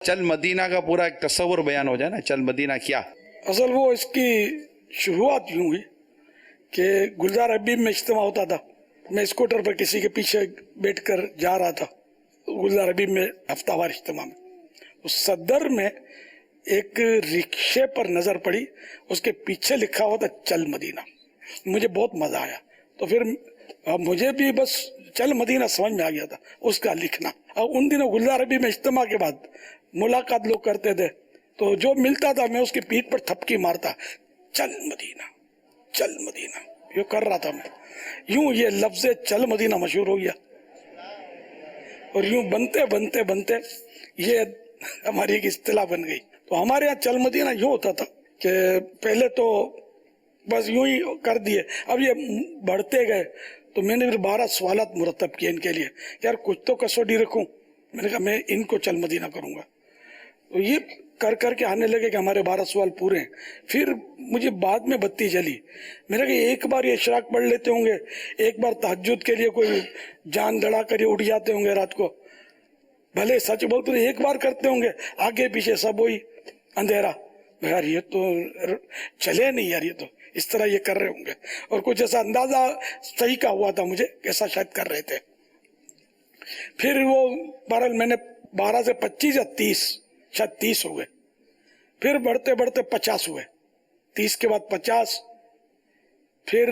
चल मदीना का पूरा एक तस्वर बयान हो जाए ना, चल मदीना क्या। असल वो इसकी शुरुआत यूं हुई कि गुलजार हबीब में इज्तिमा होता था। मैं स्कूटर पर किसी के पीछे बैठकर जा रहा था गुलजार हबीब में हफ्तावार इज्तिमा में। उस सदर में एक रिक्शे पर नजर पड़ी, उसके पीछे लिखा हुआ था चल मदीना। मुझे बहुत मजा आया, तो फिर मुझे भी बस चल मदीना समझ में आ गया था उसका लिखना। और उन दिनों गुलजार हबीब में इज्तिमा के बाद मुलाकात लोग करते थे, तो जो मिलता था मैं उसकी पीठ पर थपकी मारता, चल मदीना चल मदीना, यो कर रहा था मैं। यूं ये लफ्ज चल मदीना मशहूर हो गया, और यूं बनते बनते बनते ये हमारी एक इस्तिलाह बन गई। तो हमारे यहाँ चल मदीना यूं होता था कि पहले तो बस यूं ही कर दिए, अब ये बढ़ते गए तो मैंने फिर 12 सवालात मुरतब किए इनके लिए, यार कुछ तो कसौटी रखूं। मैंने कहा मैं इनको चल मदीना करूंगा, तो ये कर करके आने लगे कि हमारे 12 सवाल पूरे हैं। फिर मुझे बाद में बत्ती जली, मैंने कहा एक बार ये इशराक पढ़ लेते होंगे, एक बार तहज्जुद के लिए कोई जान लड़ा कर उठ जाते होंगे रात को, भले सच बोलते तो एक बार करते होंगे, आगे पीछे सब वही अंधेरा। यार ये तो चले नहीं यार, ये तो इस तरह ये कर रहे होंगे। और कुछ ऐसा अंदाजा सही का हुआ था मुझे, कैसा शायद कर रहे थे। फिर वो बहरहाल मैंने 12 से 25 या 30, शायद 30 हो गए। फिर बढ़ते बढ़ते 50 हुए, 30 के बाद 50, फिर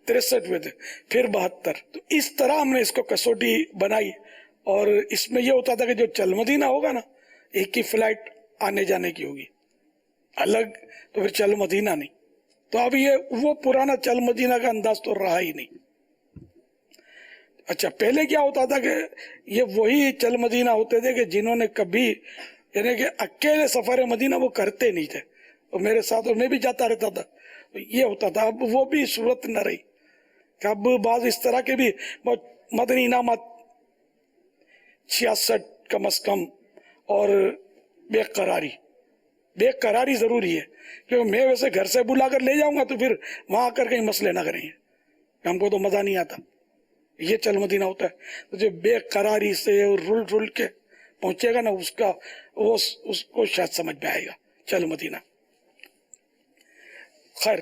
63 हुए थे, फिर 72। तो इस तरह हमने इसको कसौटी बनाई। और इसमें यह होता था कि जो चल मदीना होगा ना, एक ही फ्लाइट आने जाने की होगी, अलग तो फिर चल मदीना नहीं। तो अब ये वो पुराना चल मदीना का अंदाज तो रहा ही नहीं। अच्छा, पहले क्या होता था कि ये वही चल मदीना होते थे कि जिन्होंने कभी, यानी कि अकेले सफर मदीना वो करते नहीं थे, और मेरे साथ और मैं भी जाता रहता था, तो ये होता था। अब वो भी सूरत न रही कि अब बाज इस तरह के भी मदनी इनामत 66 कम अज कम, और बेकरारी जरूरी है, क्योंकि मैं वैसे घर से बुला कर ले जाऊंगा तो फिर वहां आकर कहीं मसले ना करेंगे, हमको तो मजा नहीं आता। ये चल मदीना होता है, तो जो बेकरारी से रुल रुल के पहुंचेगा ना, उसका वो उसको शायद समझ में आएगा चल मदीना। खैर,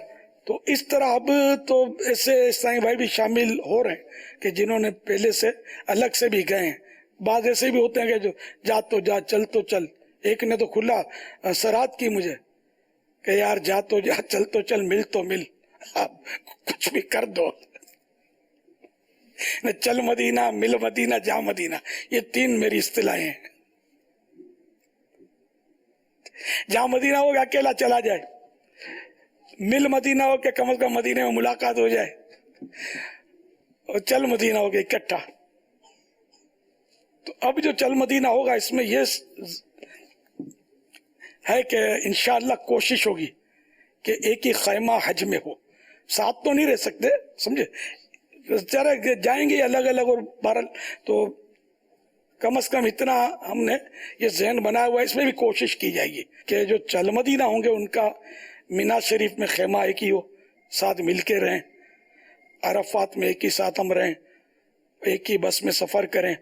तो इस तरह अब तो ऐसे साईं भाई भी शामिल हो रहे हैं कि जिन्होंने पहले से अलग से भी गए हैं। बाद ऐसे भी होते हैं कि जो जा तो जा, चल तो चल। एक ने तो खुला सराहत की मुझे कि यार जा तो जा, चल तो चल, मिल तो मिल, आप कुछ भी कर दो। न चल मदीना, मिल मदीना, जा मदीना, ये 3 मेरी इस्तिलाहें हैं। जा मदीना हो कि अकेला चला जाए, मिल मदीना हो कि कम से कम मदीने में मुलाकात हो जाए, और चल मदीना हो कि इकट्ठा। तो अब जो चल मदीना होगा, इसमें यह है कि इंशाअल्लाह कोशिश होगी कि एक ही खैमा हज में हो। साथ तो नहीं रह सकते, समझे, जरा जाएंगे अलग अलग, और बहरहाल तो कम से कम इतना हमने ये ज़हन बनाया हुआ है। इसमें भी कोशिश की जाएगी कि जो चल मदीना होंगे उनका मीना शरीफ में खेमा एक ही हो, साथ मिल के रहें, अरफात में एक ही साथ हम रहें, एक ही बस में सफ़र करें,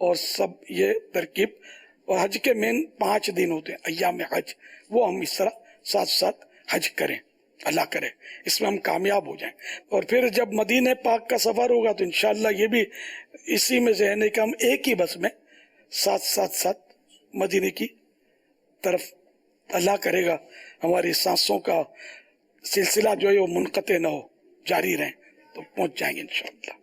और सब ये तरकीब। और हज के मेन 5 दिन होते हैं, अय्याम हज, वो हम इस तरह साथ साथ हज करें, अल्लाह करे इसमें हम कामयाब हो जाएं। और फिर जब मदीने पाक का सफ़र होगा तो इंशाअल्लाह ये भी इसी में ज़हन है कि हम एक ही बस में साथ मदीने की तरफ, अल्लाह करेगा हमारी सांसों का सिलसिला जो है वो मुनक़ते न हो, जारी रहें, तो पहुंच जाएंगे इंशाअल्लाह।